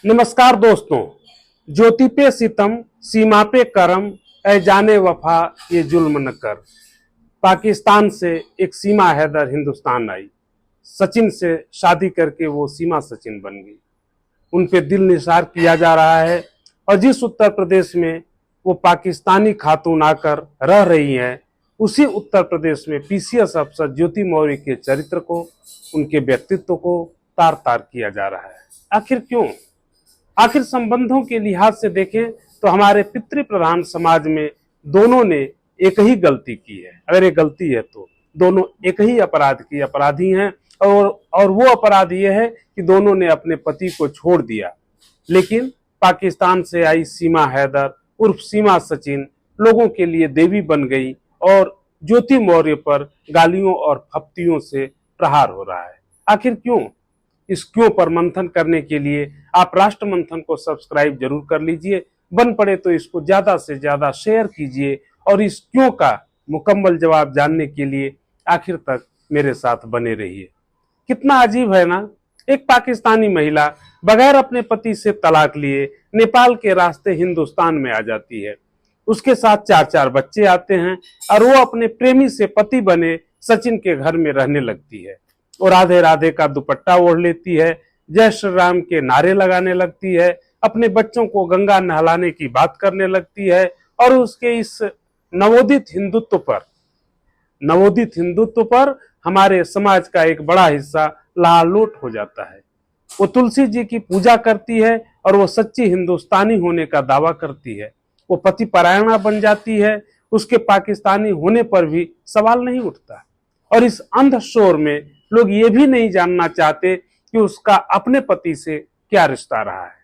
नमस्कार दोस्तों। ज्योति पे सितम, सीमा पे करम, ऐ जाने वफा ये जुल्म न कर। पाकिस्तान से एक सीमा हैदर हिंदुस्तान आई। सचिन से शादी करके वो सीमा सचिन बन गई। उन पे दिल निसार किया जा रहा है और जिस उत्तर प्रदेश में वो पाकिस्तानी खातून आकर रह रही हैं, उसी उत्तर प्रदेश में पीसीएस अफसर ज्योति मौर्य के चरित्र को, उनके व्यक्तित्व को तार तार किया जा रहा है। आखिर क्यों? आखिर संबंधों के लिहाज से देखें तो हमारे पितृ प्रधान समाज में दोनों ने एक ही गलती की है। अगर ये गलती है तो दोनों एक ही अपराध की अपराधी हैं और वो अपराध ये है कि दोनों ने अपने पति को छोड़ दिया। लेकिन पाकिस्तान से आई सीमा हैदर उर्फ सीमा सचिन लोगों के लिए देवी बन गई और ज्योति मौर्य पर गालियों और फप्तियों से प्रहार हो रहा है। आखिर क्यों? इस क्यों पर मंथन करने के लिए आप राष्ट्र मंथन को सब्सक्राइब जरूर कर लीजिए। बन पड़े तो इसको ज्यादा से ज्यादा शेयर कीजिए और इस क्यों का मुकम्मल जवाब जानने के लिए आखिर तक मेरे साथ बने रहिए। कितना अजीब है ना, एक पाकिस्तानी महिला बगैर अपने पति से तलाक लिए नेपाल के रास्ते हिंदुस्तान में आ जाती है। उसके साथ चार चार बच्चे आते हैं और वो अपने प्रेमी से पति बने सचिन के घर में रहने लगती है और राधे राधे का दुपट्टा ओढ़ लेती है, जय श्री राम के नारे लगाने लगती है, अपने बच्चों को गंगा नहलाने की बात करने लगती है और उसके इस नवोदित हिंदुत्व पर हमारे समाज का एक बड़ा हिस्सा लालोट हो जाता है। वो तुलसी जी की पूजा करती है और वो सच्ची हिंदुस्तानी होने का दावा करती है। वो पति परायणा बन जाती है, उसके पाकिस्तानी होने पर भी सवाल नहीं उठता। और इस अंध शोर में लोग ये भी नहीं जानना चाहते कि उसका अपने पति से क्या रिश्ता रहा है,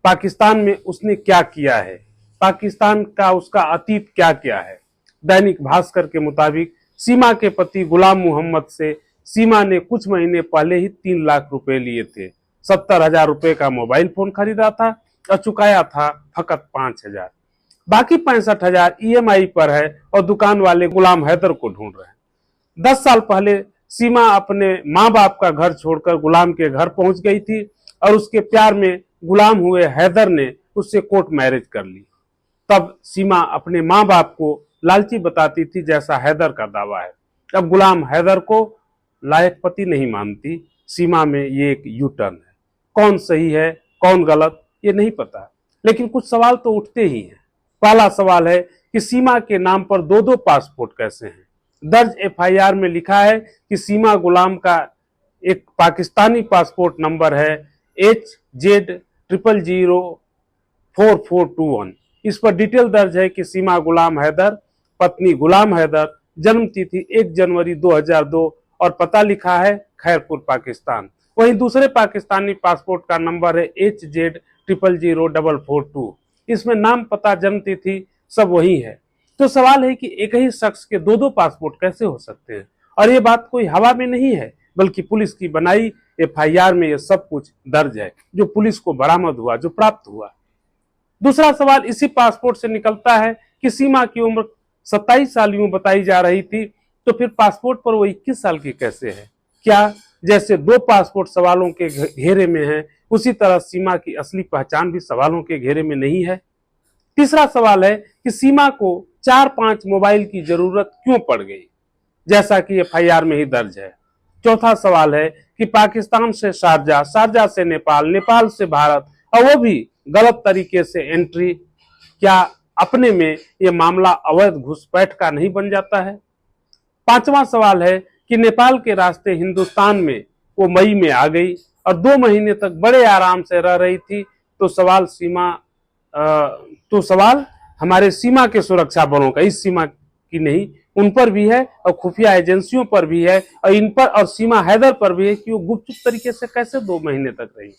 पाकिस्तान में उसने क्या किया है, पाकिस्तान का उसका अतीत क्या क्या है। दैनिक भास्कर के मुताबिक सीमा के पति गुलाम मोहम्मद से सीमा ने कुछ महीने पहले ही 3 लाख रुपए लिए थे। 70,000 रुपए का मोबाइल फोन खरीदा था और चुकाया था फकत 5,000। बाकी 65,000 ईएमआई पर है और दुकान वाले गुलाम हैदर को ढूंढ रहे हैं। 10 साल पहले सीमा अपने माँ बाप का घर छोड़कर गुलाम के घर पहुंच गई थी और उसके प्यार में गुलाम हुए हैदर ने उससे कोर्ट मैरिज कर ली। तब सीमा अपने माँ बाप को लालची बताती थी, जैसा हैदर का दावा है। अब गुलाम हैदर को लायक पति नहीं मानती। सीमा में ये एक यू टर्न है। कौन सही है कौन गलत ये नहीं पता, लेकिन कुछ सवाल तो उठते ही हैं। पहला सवाल है कि सीमा के नाम पर 2-2 पासपोर्ट कैसे हैं? दर्ज एफआईआर में लिखा है कि सीमा गुलाम का एक पाकिस्तानी पासपोर्ट नंबर है HZ004421। इस पर डिटेल दर्ज है कि सीमा गुलाम हैदर, पत्नी गुलाम हैदर, जन्म तिथि 1 जनवरी 2002 और पता लिखा है खैरपुर पाकिस्तान। वहीं दूसरे पाकिस्तानी पासपोर्ट का नंबर है HZ000442। इसमें नाम, पता, जन्म तिथि सब वही है। तो सवाल है कि एक ही शख्स के 2-2 पासपोर्ट कैसे हो सकते हैं? और ये बात कोई हवा में नहीं है, बल्कि पुलिस की बनाई एफआईआर में ये सब कुछ दर्ज है, जो पुलिस को बरामद हुआ, जो प्राप्त हुआ। दूसरा सवाल इसी पासपोर्ट से निकलता है कि सीमा की उम्र 27 साल यूं बताई जा रही थी, तो फिर पासपोर्ट पर वो 21 साल की कैसे है? क्या जैसे 2 पासपोर्ट सवालों के घेरे में है, उसी तरह सीमा की असली पहचान भी सवालों के घेरे में नहीं है? तीसरा सवाल है कि सीमा को 4-5 मोबाइल की जरूरत क्यों पड़ गई, जैसा कि एफआईआर में ही दर्ज है। चौथा सवाल है कि पाकिस्तान से शारजा, शारजा से नेपाल, नेपाल से भारत, और वो भी गलत तरीके से एंट्री, क्या अपने में ये मामला अवैध घुसपैठ का नहीं बन जाता है? पांचवा सवाल है कि नेपाल के रास्ते हिंदुस्तान में वो मई में आ गई और 2 महीने तक बड़े आराम से रह रही थी। तो सवाल हमारे सीमा के सुरक्षा बलों का, इस सीमा की नहीं, उन पर भी है और खुफिया एजेंसियों पर भी है और इन पर और सीमा हैदर पर भी है कि वो गुपचुप तरीके से कैसे 2 महीने तक रही।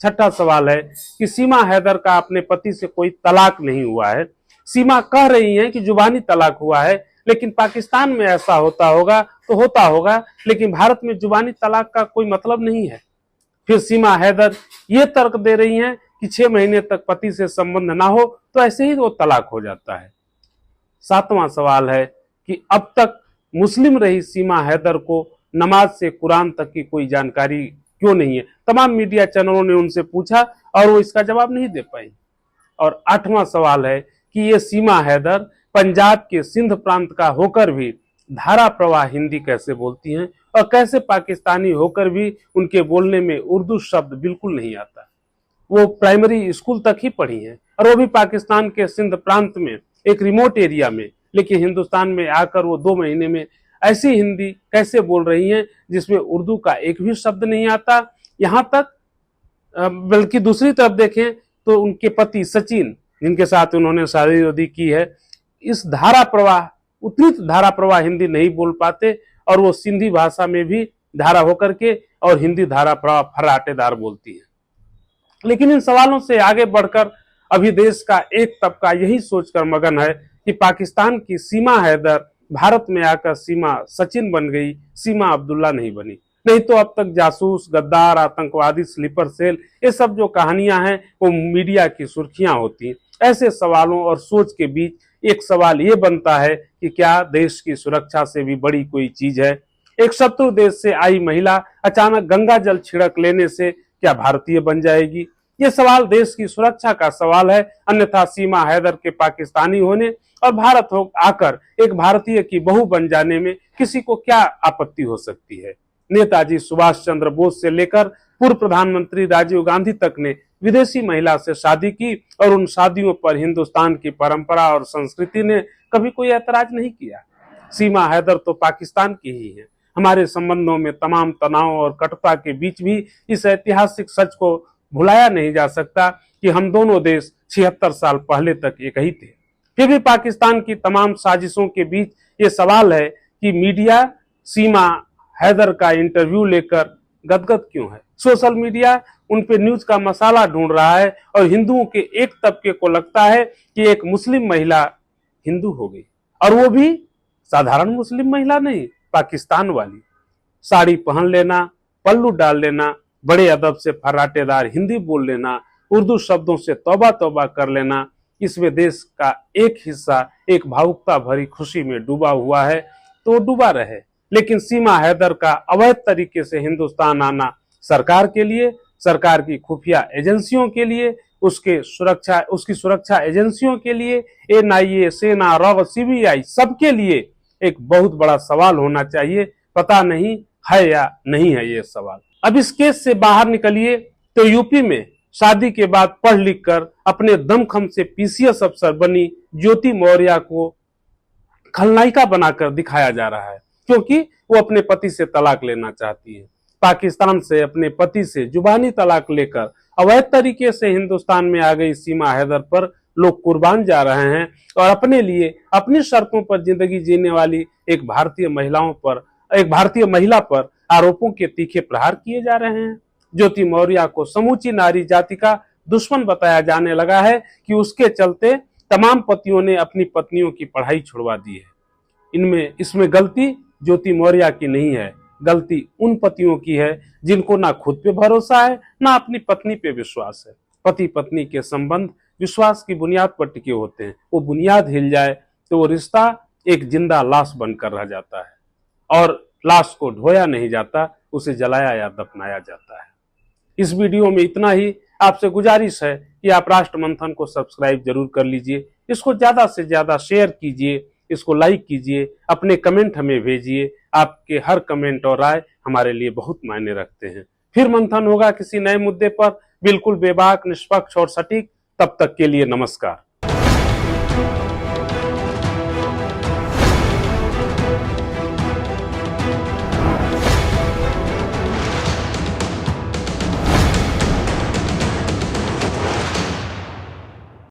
छठा सवाल है कि सीमा हैदर का अपने पति से कोई तलाक नहीं हुआ है। सीमा कह रही है कि जुबानी तलाक हुआ है, लेकिन पाकिस्तान में ऐसा होता होगा तो होता होगा, लेकिन भारत में जुबानी तलाक का कोई मतलब नहीं है। फिर सीमा हैदर ये तर्क दे रही हैं कि 6 महीने तक पति से संबंध ना हो तो ऐसे ही वो तलाक हो जाता है। सातवां सवाल है कि अब तक मुस्लिम रही सीमा हैदर को नमाज से कुरान तक की कोई जानकारी क्यों नहीं है? तमाम मीडिया चैनलों ने उनसे पूछा और वो इसका जवाब नहीं दे पाई। और 8वां सवाल है कि ये सीमा हैदर पंजाब के सिंध प्रांत का होकर भी धारा प्रवाह हिंदी कैसे बोलती हैं और कैसे पाकिस्तानी होकर भी उनके बोलने में उर्दू शब्द बिल्कुल नहीं आता। वो प्राइमरी स्कूल तक ही पढ़ी हैं और वो भी पाकिस्तान के सिंध प्रांत में एक रिमोट एरिया में, लेकिन हिंदुस्तान में आकर वो 2 महीने में ऐसी हिंदी कैसे बोल रही हैं जिसमें उर्दू का एक भी शब्द नहीं आता। यहाँ तक बल्कि दूसरी तरफ देखें तो उनके पति सचिन, जिनके साथ उन्होंने शादी वादी की है, इस धारा प्रवाह उतनी धारा प्रवाह हिंदी नहीं बोल पाते और वो सिंधी भाषा में भी धारा होकर के और हिंदी धारा प्रवाह फर्राटेदार बोलती है। लेकिन इन सवालों से आगे बढ़कर अभी देश का एक तबका यही सोचकर मगन है कि पाकिस्तान की सीमा हैदर भारत में आकर सीमा सचिन बन गई, सीमा अब्दुल्ला नहीं बनी। नहीं तो अब तक जासूस, गद्दार, आतंकवादी, स्लीपर सेल, ये सब जो कहानियां हैं वो मीडिया की सुर्खियां होती हैं। ऐसे सवालों और सोच के बीच एक सवाल ये बनता है कि क्या देश की सुरक्षा से भी बड़ी कोई चीज है? एक शत्रु देश से आई महिला अचानक गंगा जल छिड़क लेने से क्या भारतीय बन जाएगी? ये सवाल देश की सुरक्षा का सवाल है, अन्यथा सीमा हैदर के पाकिस्तानी होने और भारत हो आकर एक भारतीय की बहू बन जाने में किसी को क्या आपत्ति हो सकती है? नेताजी सुभाष चंद्र बोस से लेकर पूर्व प्रधानमंत्री राजीव गांधी तक ने विदेशी महिला से शादी की और उन शादियों पर हिंदुस्तान की परंपरा और संस्कृति ने कभी कोई ऐतराज नहीं किया। सीमा हैदर तो पाकिस्तान की ही है। हमारे संबंधों में तमाम तनाव और कटुता के बीच भी इस ऐतिहासिक सच को भुलाया नहीं जा सकता कि हम दोनों देश 76 साल पहले तक एक ही थे। फिर भी पाकिस्तान की तमाम साजिशों के बीच ये सवाल है कि मीडिया सीमा हैदर का इंटरव्यू लेकर गदगद क्यों है? सोशल मीडिया उन पे न्यूज का मसाला ढूंढ रहा है और हिंदुओं के एक तबके को लगता है कि एक मुस्लिम महिला हिंदू हो गई, और वो भी साधारण मुस्लिम महिला नहीं, पाकिस्तान वाली। साड़ी पहन लेना, पल्लू डाल लेना, बड़े अदब से फर्राटेदार हिंदी बोल लेना, उर्दू शब्दों से तौबा तौबा कर लेना, इसमें देश का एक हिस्सा एक भावुकता भरी खुशी में डूबा हुआ है तो डूबा रहे। लेकिन सीमा हैदर का अवैध तरीके से हिंदुस्तान आना सरकार के लिए, सरकार की खुफिया एजेंसियों के लिए, उसकी सुरक्षा एजेंसियों के लिए, एनआईए, सेना, रॉ, सीबीआई, सबके लिए एक बहुत बड़ा सवाल होना चाहिए। पता नहीं है या नहीं है ये सवाल। अब इस केस से बाहर निकलिए तो यूपी में शादी के बाद पढ़ लिख कर अपने दमखम से पीसीएस अफसर बनी ज्योति मौर्य को खलनायिका बनाकर दिखाया जा रहा है, क्योंकि वो अपने पति से तलाक लेना चाहती है। पाकिस्तान से अपने पति से जुबानी तलाक लेकर अवैध तरीके से हिंदुस्तान में आ गई सीमा हैदर पर लोग कुर्बान जा रहे हैं और अपने लिए अपनी शर्तों पर जिंदगी जीने वाली एक भारतीय महिला पर आरोपों के तीखे प्रहार किए जा रहे हैं। ज्योति मौर्य को समूची नारी जाति का दुश्मन बताया जाने लगा है कि उसके चलते तमाम पतियों ने अपनी पत्नियों की पढ़ाई छुड़वा दी है। इसमें गलती ज्योति मौर्य की नहीं है, गलती उन पतियों की है जिनको ना खुद पे भरोसा है ना अपनी पत्नी पे विश्वास है। पति पत्नी के संबंध विश्वास की बुनियाद पर टिके होते हैं। वो बुनियाद हिल जाए तो वो रिश्ता एक जिंदा लाश बनकर रह जाता है और लाश को ढोया नहीं जाता, उसे जलाया या दफनाया जाता है। इस वीडियो में इतना ही। आपसे गुजारिश है कि आप राष्ट्र मंथन को सब्सक्राइब जरूर कर लीजिए, इसको ज्यादा से ज्यादा शेयर कीजिए, इसको लाइक कीजिए, अपने कमेंट हमें भेजिए। आपके हर कमेंट और राय हमारे लिए बहुत मायने रखते हैं। फिर मंथन होगा किसी नए मुद्दे पर, बिल्कुल बेबाक, निष्पक्ष और सटीक। तब तक के लिए नमस्कार।